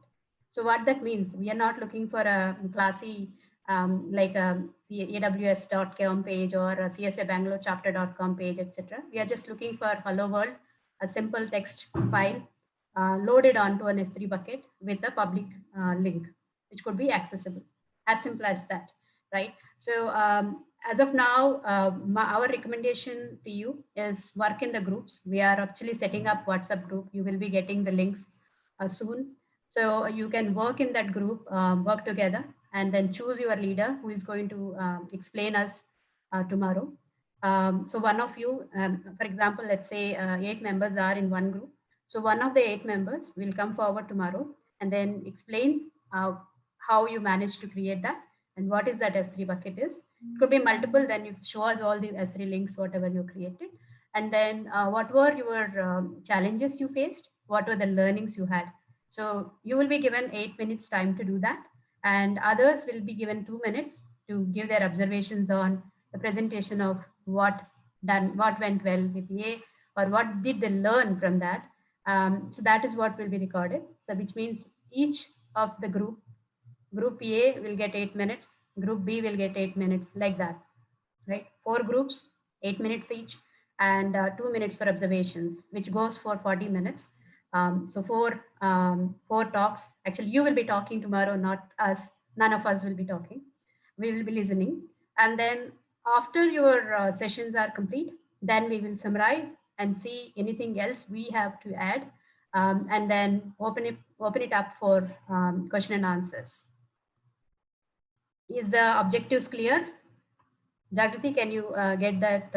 So what that means, we are not looking for a classy like a AWS.com page or a CSABangalore.chapter.com page, etc. We are just looking for hello world, a simple text file loaded onto an S3 bucket with a public link, which could be accessible. As simple as that, right? So as of now, our recommendation to you is work in the groups. We are actually setting up WhatsApp group. You will be getting the links soon. So you can work in that group, work together, and then choose your leader who is going to explain us tomorrow. So one of you, for example, let's say 8 members are in one group. So one of the 8 members will come forward tomorrow and then explain how you managed to create that and what is that S3 bucket is, It could be multiple, then you show us all the S3 links, whatever you created. And then what were your challenges you faced? What were the learnings you had? So you will be given 8 minutes time to do that. And others will be given 2 minutes to give their observations on the presentation of what went well with A, or what did they learn from that. So that is what will be recorded. So which means each of the group A will get 8 minutes, group B will get 8 minutes, like that, right? 4 groups, 8 minutes each, and 2 minutes for observations, which goes for 40 minutes. So four talks. Actually, you will be talking tomorrow, not us. None of us will be talking. We will be listening. And then after your sessions are complete, then we will summarize and see anything else we have to add, and then open it up for question and answers. Is the objectives clear? Jagriti, can you get that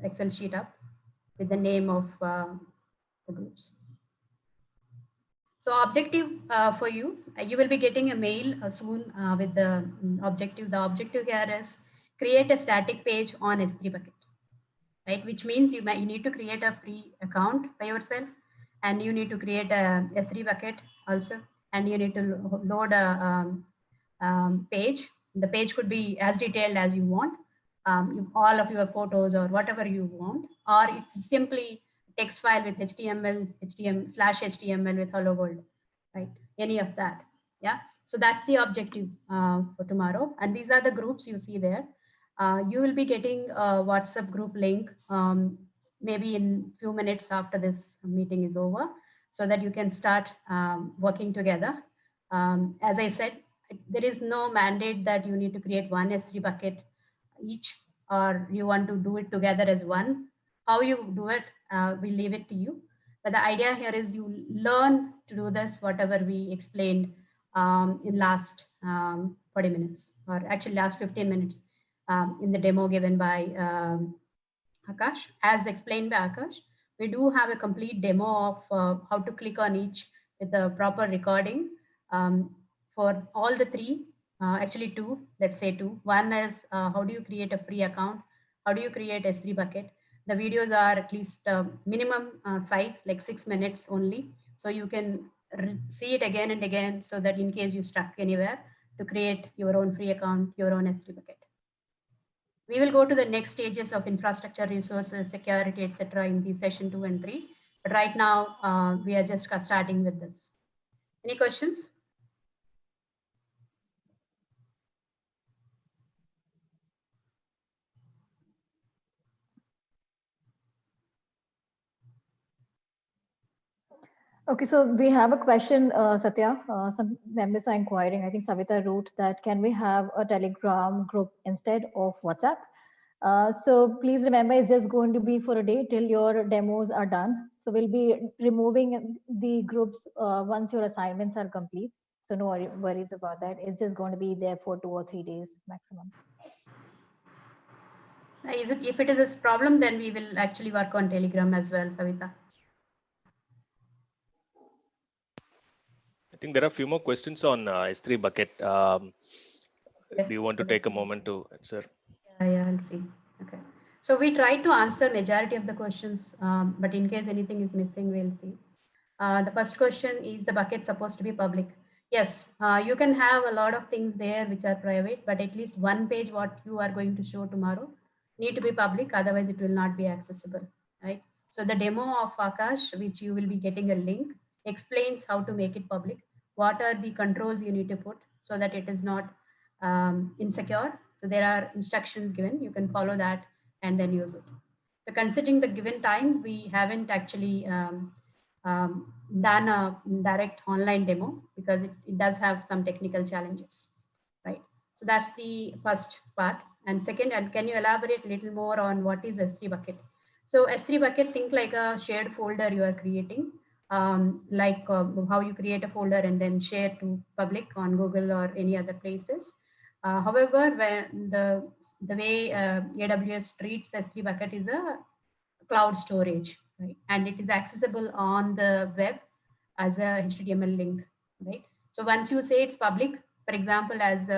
Excel sheet up with the name of the groups? So objective for you, you will be getting a mail soon with the objective. The objective here is create a static page on S3 bucket, right? Which means you need to create a free account by yourself, and you need to create a S3 bucket also, and you need to load a page. The page could be as detailed as you want, all of your photos or whatever you want, or it's simply text file with HTML/HTML with hello world, right? Any of that. Yeah. So that's the objective for tomorrow. And these are the groups you see there. You will be getting a WhatsApp group link maybe in few minutes after this meeting is over, so that you can start working together. As I said, there is no mandate that you need to create one S3 bucket each, or you want to do it together as one. How you do it, we leave it to you. But the idea here is you learn to do this, whatever we explained in last 40 minutes, or actually last 15 minutes in the demo given by Akash. As explained by Akash, we do have a complete demo of how to click on each with a proper recording for all the three, actually two, let's say two. One is how do you create a free account? How do you create S3 bucket? The videos are at least minimum size, like 6 minutes only. So you can see it again and again, so that in case you stuck anywhere, to create your own free account, your own S3 bucket. We will go to the next stages of infrastructure, resources, security, etc. in the session 2 and 3. But right now, we are just starting with this. Any questions? Okay, so we have a question, Satya. Some members are inquiring. I think Savita wrote that, can we have a Telegram group instead of WhatsApp? So please remember, it's just going to be for a day till your demos are done. So we'll be removing the groups once your assignments are complete. So no worries about that. It's just going to be there for 2 or 3 days maximum. If it is a problem, then we will actually work on Telegram as well, Savita. I think there are a few more questions on S3 bucket. Do you want to take a moment to answer? Yeah, I'll see. Okay. So we tried to answer majority of the questions, but in case anything is missing, we'll see. The first question is the bucket supposed to be public? Yes, you can have a lot of things there which are private, but at least one page what you are going to show tomorrow need to be public, otherwise it will not be accessible, right? So the demo of Akash, which you will be getting a link, explains how to make it public. What are the controls you need to put so that it is not insecure. So there are instructions given, you can follow that and then use it. So considering the given time, we haven't actually done a direct online demo because it does have some technical challenges, right? So that's the first part. And second, and can you elaborate a little more on what is S3 bucket? So S3 bucket, think like a shared folder you are creating, like how you create a folder and then share to public on Google or any other places. However, when the way AWS treats S3 bucket is a cloud storage, right? And it is accessible on the web as a HTML link, right? So once you say it's public, for example, as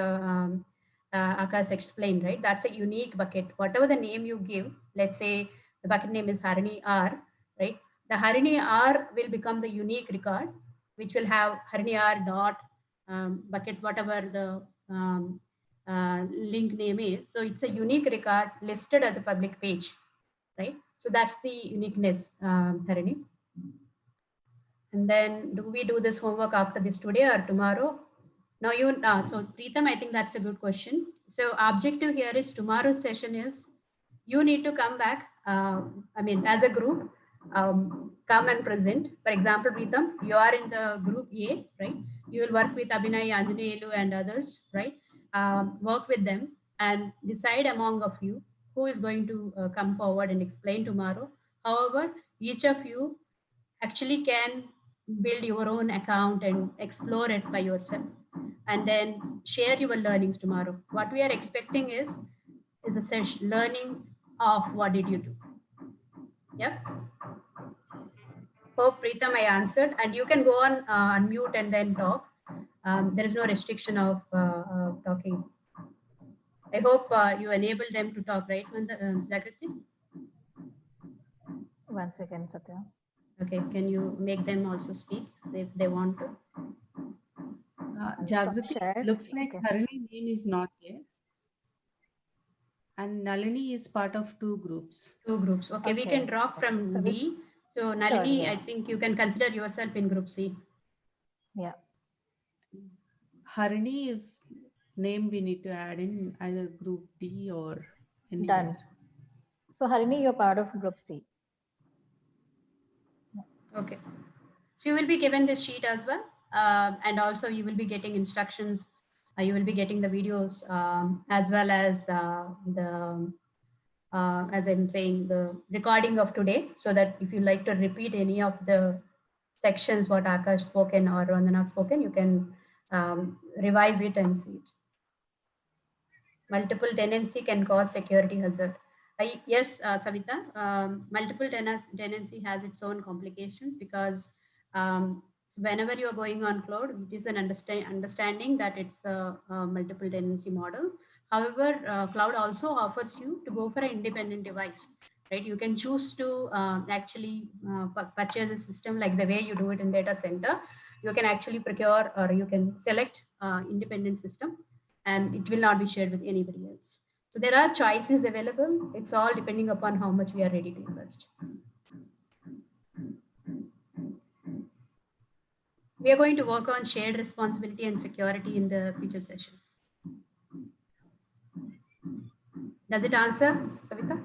Akash explained, right? That's a unique bucket. Whatever the name you give, let's say the bucket name is Harini R, right? The Harini R will become the unique record, which will have Harini R dot bucket, whatever the link name is. So it's a unique record listed as a public page, right? So that's the uniqueness, Harini. And then do we do this homework after this today or tomorrow? Now so Preetham, I think that's a good question. So objective here is tomorrow's session is you need to come back. As a group, come and present. For example, Preetham, you are in the group A, right? You will work with Abhinay, Anjaneyulu and others, right? Work with them and decide among of you who is going to come forward and explain tomorrow. However, each of you actually can build your own account and explore it by yourself and then share your learnings tomorrow. What we are expecting is a session learning of what did you do. Yeah. Hope Preetham I answered, and you can go on unmute and then talk. There is no restriction of talking. I hope you enable them to talk, right, Jagriti? One second, Satya. Okay, can you make them also speak if they want to? Jagriti, looks like Okay. Harini name is not there. And Nalini is part of 2 groups. 2 groups. Okay, we can drop from So D. So Nalini, yeah. I think you can consider yourself in group C. Yeah. Harini is name we need to add in either group D or any. Done. So Harini, you're part of group C. Okay. So you will be given this sheet as well. And also you will be getting instructions. You will be getting the videos as well as as I'm saying, the recording of today, so that if you like to repeat any of the sections what Akash spoken or Vandana spoken, you can revise it and see it. Multiple tenancy can cause security hazard. Yes, Savita, multiple tenancy has its own complications because so whenever you are going on cloud, it is an understanding that it's a multiple tenancy model. However, cloud also offers you to go for an independent device, right? You can choose to actually purchase a system like the way you do it in data center. You can actually procure or you can select independent system, and it will not be shared with anybody else. So there are choices available. It's all depending upon how much we are ready to invest. We are going to work on shared responsibility and security in the future sessions. Does it answer, Savita?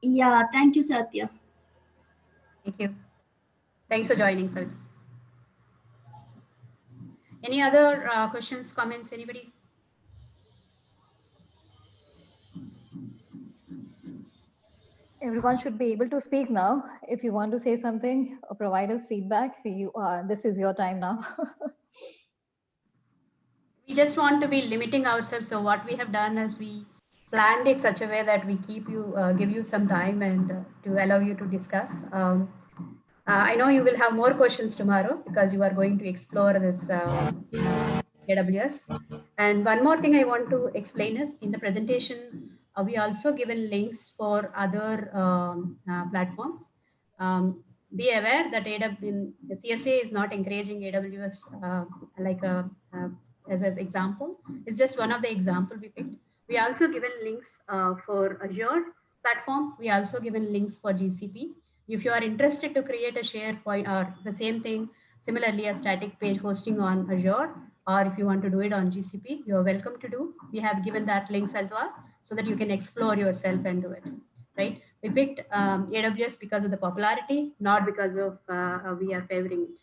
Yeah, thank you, Satya. Thank you. Thanks for joining, Savita. Any other questions, comments, anybody? Everyone should be able to speak now. If you want to say something or provide us feedback, this is your time now. We just want to be limiting ourselves. So what we have done is we planned it such a way that we keep you, give you some time and to allow you to discuss. I know you will have more questions tomorrow because you are going to explore this AWS. And one more thing I want to explain is in the presentation, we also given links for other platforms. Be aware that the CSA is not encouraging AWS like as an example. It's just one of the example we picked. We also given links for Azure platform. We also given links for GCP. If you are interested to create a SharePoint or the same thing, similarly a static page hosting on Azure, or if you want to do it on GCP, you are welcome to do. We have given that links as well so that you can explore yourself and do it, right? We picked AWS because of the popularity, not because of we are favoring it.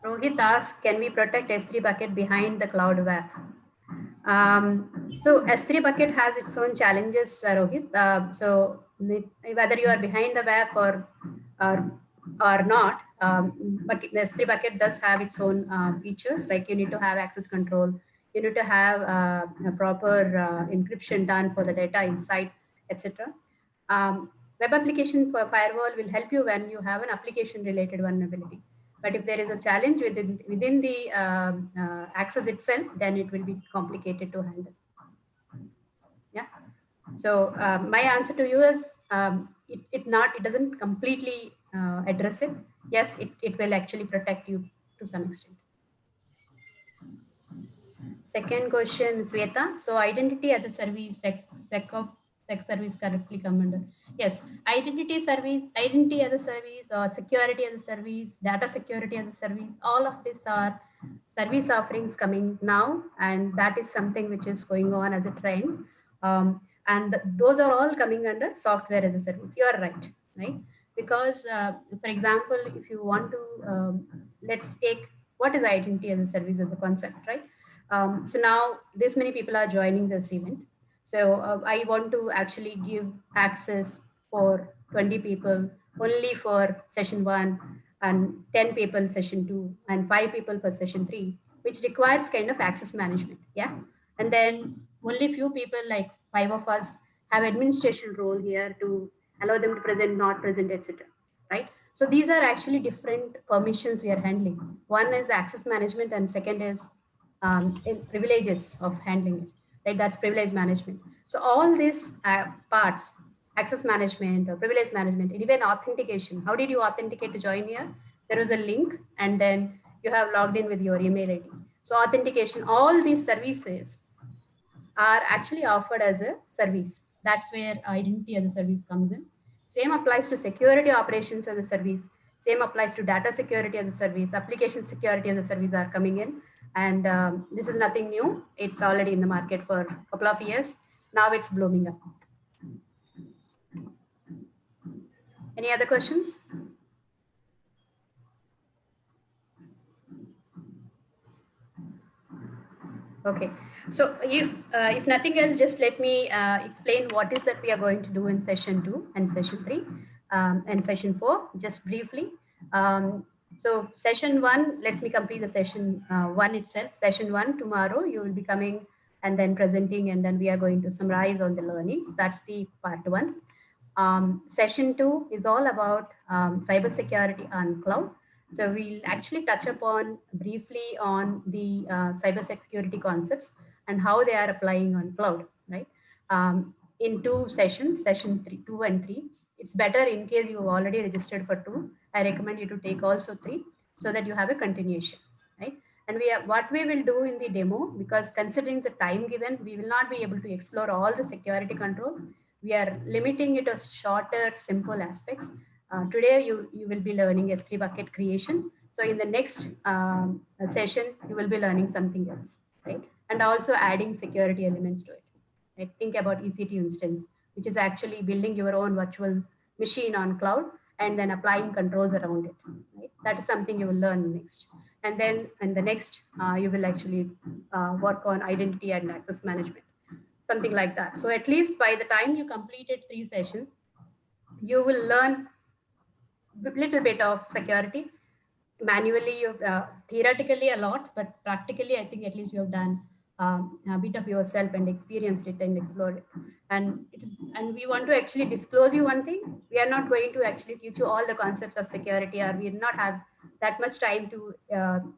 Rohit asks, can we protect S3 bucket behind the cloud WAF? So S3 bucket has its own challenges, Rohit. So whether you are behind the WAF or not, the S3 bucket does have its own features, like you need to have access control. You need to have a proper encryption done for the data inside, etc. Web application for firewall will help you when you have an application related vulnerability. But if there is a challenge within the access itself, then it will be complicated to handle. Yeah. So my answer to you is it doesn't completely address it. Yes, it will actually protect you to some extent. Second question, Sweta. So identity as a service, SecOps service correctly come under. Yes, identity as a service, or security as a service, data security as a service, all of these are service offerings coming now, and that is something which is going on as a trend. And those are all coming under software as a service. You are right? Because, for example, if you want to, let's take what is identity as a service as a concept, right? So now this many people are joining this event. So I want to actually give access for 20 people only for session 1, and 10 people session 2, and 5 people for session 3, which requires kind of access management. Yeah. And then only few people, like 5 of us, have administration role here to allow them to present, not present, etc. Right. So these are actually different permissions we are handling. One is access management, and second is privileges of handling it, right? That's privilege management. So all these parts, access management or privilege management, and even authentication. How did you authenticate to join here? There was a link, and then you have logged in with your email ID. So authentication, all these services are actually offered as a service. That's where identity as a service comes in. Same applies to security operations as a service. Same applies to data security as a service. Application security as a service are coming in. And this is nothing new. It's already in the market for a couple of years. Now it's blooming up. Any other questions? Okay. So if nothing else, just let me explain what is that we are going to do in session 2 and session 3 and session 4, just briefly. So session 1, let me complete the session 1 itself. Session 1, tomorrow you will be coming and then presenting, and then we are going to summarize on the learnings. That's the part 1. Session 2 is all about cybersecurity on cloud. So we'll actually touch upon briefly on the cybersecurity concepts and how they are applying on cloud, right? In 2 sessions, session 2 and 3. It's better in case you've already registered for 2. I recommend you to take also 3 so that you have a continuation, right? And what we will do in the demo, because considering the time given, we will not be able to explore all the security controls. We are limiting it to shorter, simple aspects. Today, you will be learning S3 bucket creation. So in the next session, you will be learning something else, right? And also adding security elements to it. Right? Think about EC2 instance, which is actually building your own virtual machine on cloud and then applying controls around it. Right? That is something you will learn next. And then in the next, you will actually work on identity and access management, something like that. So at least by the time you completed 3 sessions, you will learn a little bit of security. Manually, theoretically a lot, but practically, I think at least you have done a bit of yourself and experienced it and explored it. And we want to actually disclose you one thing. We are not going to actually teach you all the concepts of security, or we will not have that much time to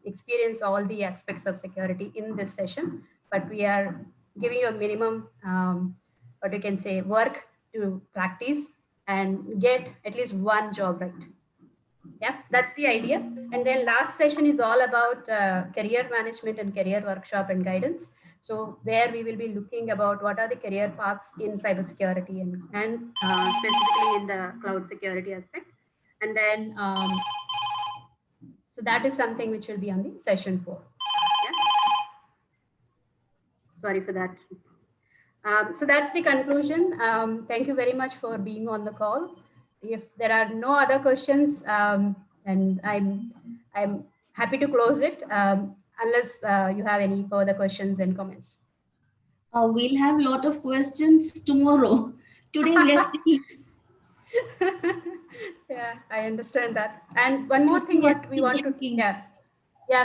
experience all the aspects of security in this session, but we are giving you a minimum, what you can say, work to practice and get at least one job right. Yeah, that's the idea. And then last session is all about career management and career workshop and guidance. So where we will be looking about what are the career paths in cybersecurity and specifically in the cloud security aspect. And then, so that is something which will be on the session 4. Yeah. Sorry for that. So that's the conclusion. Thank you very much for being on the call. If there are no other questions, and I'm happy to close it unless you have any further questions and comments. We'll have a lot of questions tomorrow. Today, let's see. Yeah, I understand that. And one more thing, what we want to, yeah,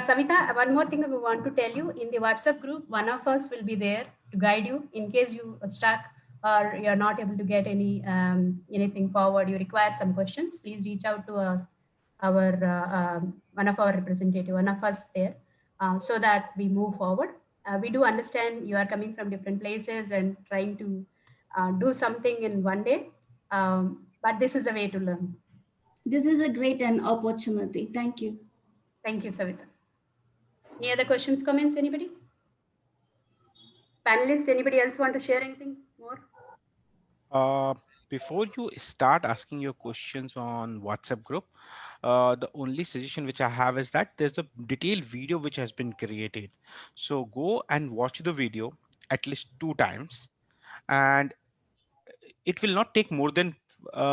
Savita, one more thing we want to tell you, in the WhatsApp group, one of us will be there to guide you in case you are stuck or you're not able to get anything forward, you require some questions, please reach out to one of our representative, one of us there, so that we move forward. We do understand you are coming from different places and trying to do something in one day, but this is the way to learn. This is a great an opportunity. Thank you. Thank you, Savita. Any other questions, comments, anybody? Panelists, anybody else want to share anything more? Before you start asking your questions on WhatsApp group, the only suggestion which I have is that there's a detailed video which has been created. So go and watch the video at least 2 times, and it will not take more than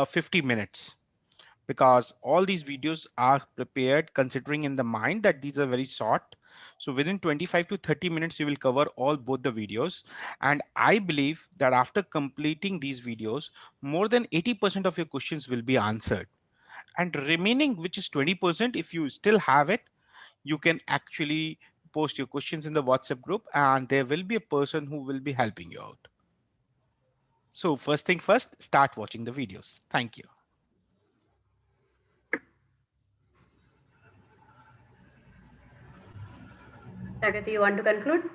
50 minutes, because all these videos are prepared considering in the mind that these are very short. So within 25 to 30 minutes, you will cover both the videos. And I believe that after completing these videos, more than 80% of your questions will be answered. And remaining, which is 20%, if you still have it, you can actually post your questions in the WhatsApp group, and there will be a person who will be helping you out. So first thing first, start watching the videos. Thank you. Jagrati, you want to conclude?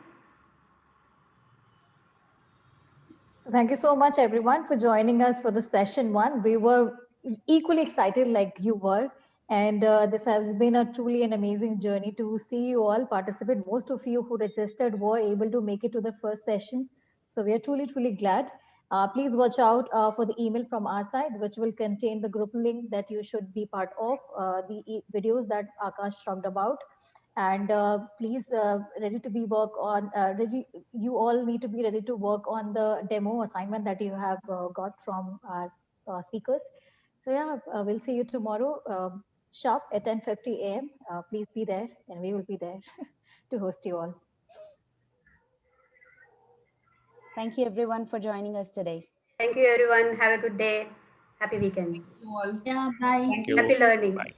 So thank you so much, everyone, for joining us for the session 1. We were equally excited like you were. And this has been a truly an amazing journey to see you all participate. Most of you who registered were able to make it to the first session. So we are truly, truly glad. Please watch out for the email from our side, which will contain the group link that you should be part of, the videos that Akash talked about. And please ready to be work on you all need to be ready to work on the demo assignment that you have got from our speakers. So yeah, we'll see you tomorrow sharp at 10:50 a.m. Please be there, and we will be there to host you all. Thank you everyone for joining us today. Thank you, everyone. Have a good day. Happy weekend. Thank you all. Yeah, bye. Thank you. Happy learning. Bye.